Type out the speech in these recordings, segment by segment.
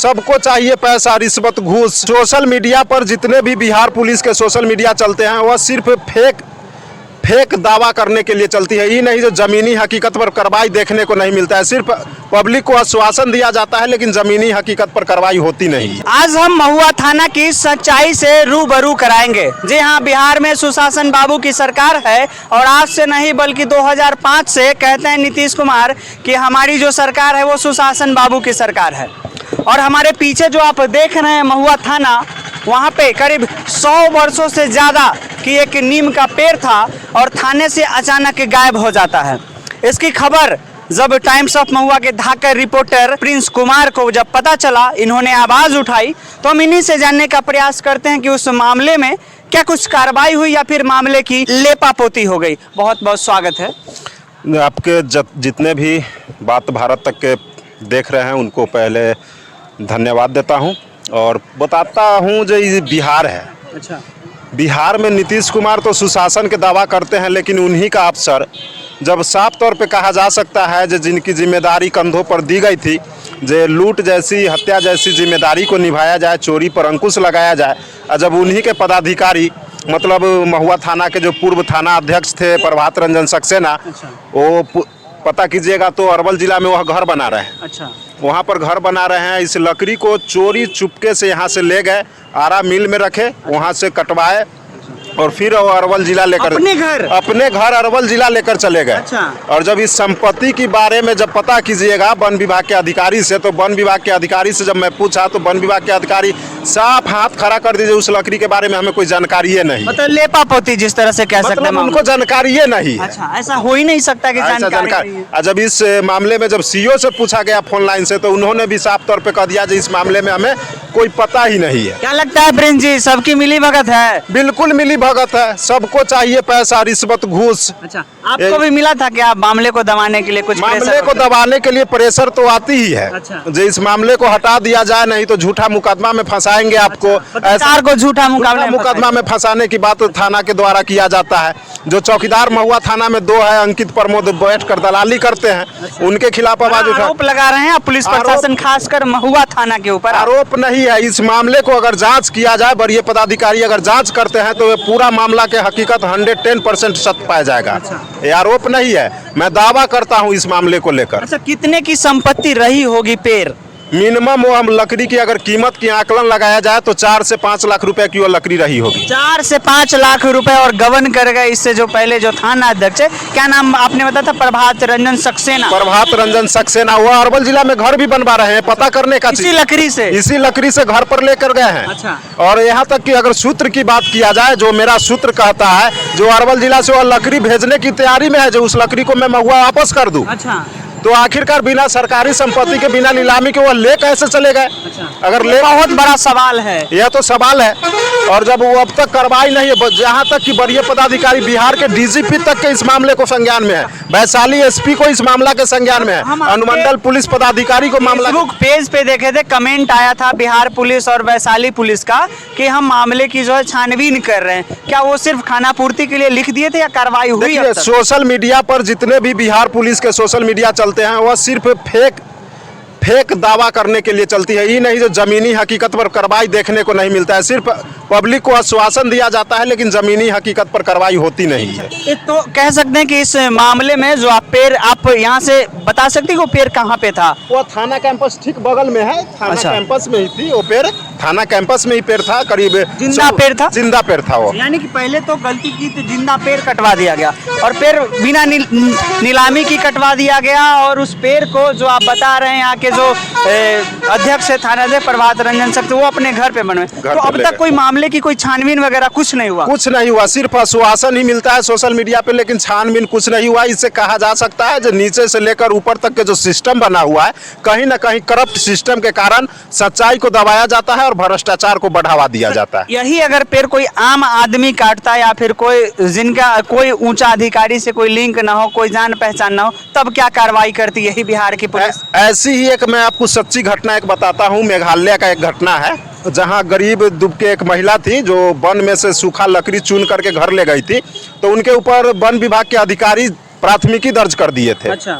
सबको चाहिए पैसा, रिश्वत, घूस। सोशल मीडिया पर जितने भी बिहार पुलिस के सोशल मीडिया चलते हैं वह सिर्फ फेक दावा करने के लिए चलती है। ये नहीं जो ज़मीनी हकीकत पर कार्रवाई देखने को नहीं मिलता है। सिर्फ पब्लिक को आश्वासन दिया जाता है लेकिन ज़मीनी हकीकत पर कार्रवाई होती नहीं है। आज हम महुआ थाना की सच्चाई से रूबरू कराएंगे। जी हाँ, बिहार में सुशासन बाबू की सरकार है और आज से नहीं बल्कि 2005 से कहते हैं नीतीश कुमार कि हमारी जो सरकार है वो सुशासन बाबू की सरकार है। और हमारे पीछे जो आप देख रहे हैं महुआ थाना, वहाँ पे करीब 100 वर्षों से ज़्यादा की एक नीम का पेड़ था और थाने से अचानक गायब हो जाता है। इसकी खबर जब टाइम्स ऑफ महुआ के धाकर रिपोर्टर प्रिंस कुमार को जब पता चला, इन्होंने आवाज़ उठाई, तो हम इन्हीं से जानने का प्रयास करते हैं कि उस मामले में क्या कुछ कार्रवाई हुई या फिर मामले की लेपापोती हो गई। बहुत बहुत स्वागत है आपके। जितने भी बात भारत तक के देख रहे हैं उनको पहले धन्यवाद देता हूं और बताता हूं जो ये बिहार है। अच्छा, बिहार में नीतीश कुमार तो सुशासन के दावा करते हैं लेकिन उन्हीं का अफसर जब साफ तौर पे कहा जा सकता है जो जिनकी जिम्मेदारी कंधों पर दी गई थी, जो लूट जैसी, हत्या जैसी जिम्मेदारी को निभाया जाए, चोरी पर अंकुश लगाया जाए, और जब उन्हीं के पदाधिकारी मतलब महुआ थाना के जो पूर्व थाना अध्यक्ष थे प्रभात रंजन सक्सेना, वो पता कीजिएगा तो अरवल जिला में वह घर बना रहे हैं। अच्छा, वहाँ पर घर बना रहे हैं। इस लकड़ी को चोरी चुपके से यहाँ से ले गए, आरा मिल में रखे, वहाँ से कटवाए और फिर वो अरवल जिला लेकर अपने घर अरवल जिला लेकर चले गए। अच्छा। और जब इस संपत्ति के बारे में जब पता कीजिएगा वन विभाग के अधिकारी से, तो वन विभाग के अधिकारी से जब मैं पूछा तो वन विभाग के अधिकारी साफ हाथ खड़ा कर दीजिए, उस लकड़ी के बारे में हमें कोई जानकारी नहीं। मतलब लेपापोती जिस तरह से कह सकते हैं, उनको जानकारी नहीं है। अच्छा, ऐसा हो ही नहीं सकता कि जानकारी। जब इस मामले में जब सीओ से पूछा गया फोन लाइन से, तो उन्होंने भी साफ तौर पे कह दिया कि इस मामले में हमें कोई पता ही नहीं है। क्या लगता है प्रिंस जी, सबकी मिली भगत है? बिल्कुल मिली भगत है। सबको चाहिए पैसा, रिश्वत, घूस। अच्छा, आपको भी मिला था क्या मामले को दबाने के लिए? कुछ मामले को दबाने के लिए प्रेशर तो आती ही है। अच्छा। जो इस मामले को हटा दिया जाए, नहीं तो झूठा मुकदमा में फंसाएंगे आपको। पत्रकार को झूठा मुकदमा में फंसाने की बात थाना के द्वारा किया जाता है। जो चौकीदार महुआ थाना में 2 है, अंकित प्रमोद, बैठ कर दलाली करते हैं। अच्छा। उनके खिलाफ आवाज उठा आरोप लगा रहे हैं पुलिस प्रशासन, खासकर महुआ थाना के ऊपर। आरोप नहीं है, इस मामले को अगर जांच किया जाए, वरीय पदाधिकारी अगर जांच करते हैं तो पूरा मामला के हकीकत 110% सत्य पाया जाएगा। अच्छा। ये आरोप नहीं है, मैं दावा करता हूँ इस मामले को लेकर। अच्छा, कितने की संपत्ति रही होगी पेड़? मिनिमम वो हम लकड़ी की अगर कीमत की आकलन लगाया जाए तो 4 से 5 लाख रुपए की वो लकड़ी रही होगी। 4 से 5 लाख रुपए। और गबन कर गए इससे जो पहले जो थाना अध्यक्ष है, क्या नाम आपने बताया था? प्रभात रंजन सक्सेना। प्रभात रंजन सक्सेना वो अरवल जिला में घर भी बनवा रहे हैं, पता करने का इसी लकड़ी से घर पर लेकर गए हैं। अच्छा। और यहाँ तक कि अगर सूत्र की बात किया जाए, जो मेरा सूत्र कहता है जो अरवल जिला से वो लकड़ी भेजने की तैयारी में है, जो उस लकड़ी को मैं महुआ वापस कर दूं। अच्छा। तो आखिरकार बिना सरकारी संपत्ति के, बिना नीलामी के वो ले कैसे चले गए? अच्छा। अगर ले, बहुत बड़ा सवाल है यह तो सवाल है। और जब वो अब तक कार्रवाई नहीं है, जहाँ तक कि वरीय पदाधिकारी बिहार के डीजीपी तक के इस मामले को संज्ञान में है, वैशाली एसपी को इस मामला के संज्ञान में है, अनुमंडल पुलिस पदाधिकारी को मामला। फेसबुक पेज पे देखे थे, कमेंट आया था बिहार पुलिस और वैशाली पुलिस का कि हम मामले की जो है छानबीन कर रहे हैं। क्या वो सिर्फ खाना पूर्ति के लिए लिख दिए थे या कार्रवाई हुई? सोशल मीडिया पर जितने भी बिहार पुलिस के सोशल मीडिया चलते हैं वह सिर्फ फेक दावा करने के लिए चलती है। ये नहीं जो ज़मीनी हकीकत पर कार्रवाई देखने को नहीं मिलता है। सिर्फ पब्लिक को आश्वासन दिया जाता है लेकिन ज़मीनी हकीकत पर कार्रवाई होती नहीं है। तो कह सकते हैं कि इस मामले में जो पेड़, आप यहाँ से बता सकते हैं वो पेड़ कहाँ पे था? वो थाना कैंपस ठीक बगल में है। थाना कैंपस में ही थी वो पेड़, थाना कैंपस में ही पेड़ था। करीब जिंदा पेड़ था। जिंदा पेड़ था वो। यानी कि पहले तो गलती की तो जिंदा पेड़ कटवा दिया गया और पेड़ बिना नीलामी की कटवा दिया गया। और उस पेड़ को जो आप बता रहे हैं यहाँ के जो अध्यक्ष है थाना अध्यक्ष प्रभात रंजन सक्सेना, वो अपने घर पे बनवे। तो अब तक कोई मामले की कोई छानबीन वगैरह कुछ नहीं हुआ? कुछ नहीं हुआ, सिर्फ आश्वासन ही मिलता है सोशल मीडिया पे, लेकिन छानबीन कुछ नहीं हुआ। इससे कहा जा सकता है जो नीचे से लेकर ऊपर तक के जो सिस्टम बना हुआ है, कहीं ना कहीं करप्ट सिस्टम के कारण सच्चाई को दबाया जाता है और भ्रष्टाचार को बढ़ावा दिया जाता है। यही अगर पेड़ कोई आम आदमी काटता या फिर कोई जिनका कोई ऊंचा अधिकारी से कोई लिंक ना हो, कोई जान पहचान ना हो, तब क्या कार्रवाई करती यही बिहार की पुलिस? ऐसी ही एक मैं आपको सच्ची घटना एक बताता हूँ। मेघालय का एक घटना है जहाँ गरीब दुब के एक महिला थी जो वन में से सूखा लकड़ी चुन करके घर ले गई थी। तो उनके ऊपर वन विभाग के अधिकारी प्राथमिकी दर्ज कर दिए थे। अच्छा।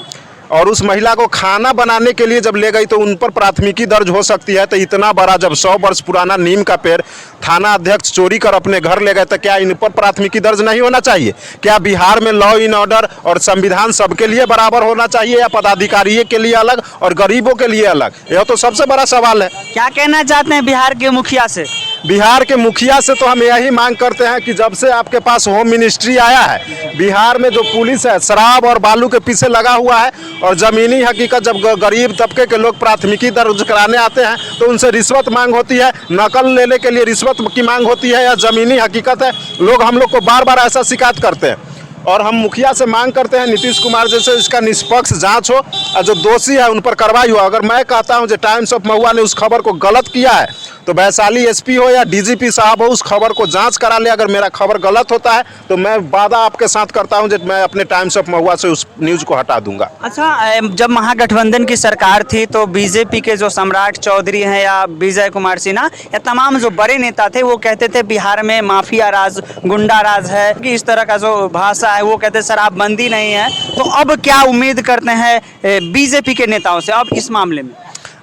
और उस महिला को खाना बनाने के लिए जब ले गई तो उन पर प्राथमिकी दर्ज हो सकती है। तो इतना बड़ा जब 100 वर्ष पुराना नीम का पेड़ थाना अध्यक्ष चोरी कर अपने घर ले गए तो क्या इन पर प्राथमिकी दर्ज नहीं होना चाहिए? क्या बिहार में लॉ इन ऑर्डर और संविधान सबके लिए बराबर होना चाहिए या पदाधिकारी के लिए अलग और गरीबों के लिए अलग? यह तो सबसे बड़ा सवाल है। क्या कहना चाहते हैं बिहार के मुखिया से? बिहार के मुखिया से तो हम यही मांग करते हैं कि जब से आपके पास होम मिनिस्ट्री आया है, बिहार में जो पुलिस है शराब और बालू के पीछे लगा हुआ है और ज़मीनी हकीकत जब गरीब तबके के लोग प्राथमिकी दर्ज कराने आते हैं तो उनसे रिश्वत मांग होती है, नकल लेने के लिए रिश्वत की मांग होती है या ज़मीनी हकीकत है, लोग हम लोग को बार बार ऐसा शिकायत करते हैं। और हम मुखिया से मांग करते हैं नीतीश कुमार जैसे इसका निष्पक्ष जांच हो और जो दोषी है उन पर कार्रवाई हो। अगर मैं कहता हूं जो टाइम्स ऑफ महुआ ने उस खबर को गलत किया है तो वैशाली एसपी हो या डीजीपी साहब हो उस खबर को जांच करा ले। अगर मेरा खबर गलत होता है तो मैं वादा आपके साथ करता हूं कि मैं अपने टाइम्स ऑफ महुआ से उस न्यूज़ को हटा दूंगा। अच्छा, जब महागठबंधन की सरकार थी तो बीजेपी के जो सम्राट चौधरी हैं या विजय कुमार सिन्हा या तमाम जो बड़े नेता थे वो कहते थे बिहार में माफिया राज, गुंडा राज है, कि इस तरह का जो भाषा है वो कहते शराबबंदी नहीं है। तो अब क्या उम्मीद करते हैं बीजेपी के नेताओं से अब इस मामले में?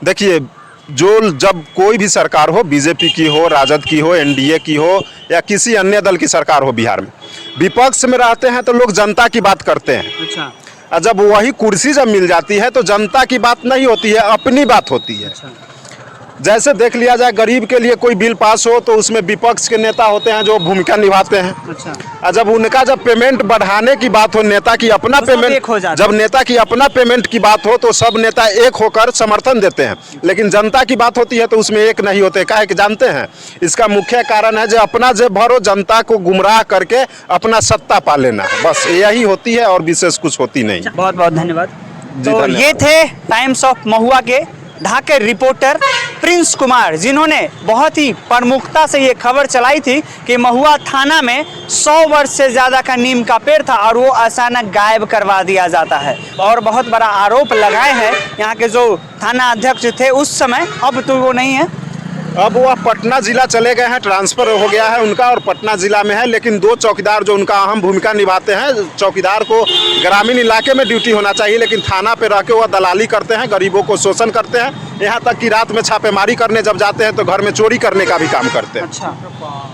देखिए, जो जब कोई भी सरकार हो, बीजेपी की हो, राजद की हो, एनडीए की हो या किसी अन्य दल की सरकार हो, बिहार में विपक्ष में रहते हैं तो लोग जनता की बात करते हैं। अच्छा। और जब वही कुर्सी जब मिल जाती है तो जनता की बात नहीं होती है, अपनी बात होती है। अच्छा। जैसे देख लिया जाए गरीब के लिए कोई बिल पास हो तो उसमें विपक्ष के नेता होते हैं जो भूमिका निभाते हैं। अच्छा। और जब उनका जब पेमेंट बढ़ाने की बात हो, नेता की अपना तो सब पेमेंट एक हो जाते जब नेता की अपना पेमेंट की बात हो तो सब नेता एक होकर समर्थन देते हैं, लेकिन जनता की बात होती है तो उसमें एक नहीं होते। काहे कि जानते हैं इसका मुख्य कारण है जो अपना जेब भरो, जनता को गुमराह करके अपना सत्ता पा लेना, बस यही होती है और विशेष कुछ होती नहीं। बहुत बहुत धन्यवाद। जी, तो धन्यवाद। ये थे टाइम्स ऑफ महुआ के ढाका रिपोर्टर प्रिंस कुमार, जिन्होंने बहुत ही प्रमुखता से ये खबर चलाई थी कि महुआ थाना में 100 वर्ष से ज़्यादा का नीम का पेड़ था और वो अचानक गायब करवा दिया जाता है। और बहुत बड़ा आरोप लगाए हैं यहाँ के जो थाना अध्यक्ष थे उस समय, अब तो वो नहीं है, अब वह पटना जिला चले गए हैं, ट्रांसफर हो गया है उनका और पटना जिला में है। लेकिन 2 चौकीदार जो उनका अहम भूमिका निभाते हैं, चौकीदार को ग्रामीण इलाके में ड्यूटी होना चाहिए लेकिन थाना पे रह के वह दलाली करते हैं, गरीबों को शोषण करते हैं, यहाँ तक कि रात में छापेमारी करने जब जाते हैं तो घर में चोरी करने का भी काम करते हैं। अच्छा,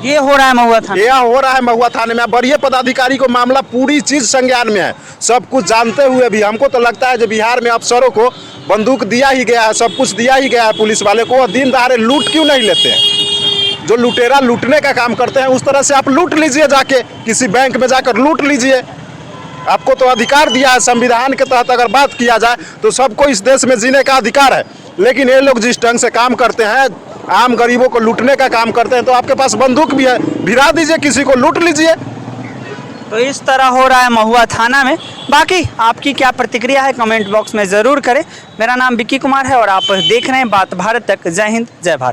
ये हो रहा है महुआ थाना? यह हो रहा है महुआ थाने में। वरीय पदाधिकारी को मामला पूरी चीज संज्ञान में है, सब कुछ जानते हुए भी हमको तो लगता है कि बिहार में अफसरों को बंदूक दिया ही गया है, सब कुछ दिया ही गया है पुलिस वाले को, और दिन दहाड़े लूट क्यों नहीं लेते हैं? जो लुटेरा लूटने का काम करते हैं उस तरह से आप लूट लीजिए, जाके किसी बैंक में जाकर लूट लीजिए। आपको तो अधिकार दिया है, संविधान के तहत अगर बात किया जाए तो सबको इस देश में जीने का अधिकार है। लेकिन ये लोग जिस ढंग से काम करते हैं, आम गरीबों को लूटने का काम करते हैं, तो आपके पास बंदूक भी है, भिड़ा दीजिए, किसी को लूट लीजिए। तो इस तरह हो रहा है महुआ थाना में। बाकी आपकी क्या प्रतिक्रिया है कमेंट बॉक्स में ज़रूर करें। मेरा नाम विक्की कुमार है और आप देख रहे हैं बात भारत तक। जय हिंद, जय भारत।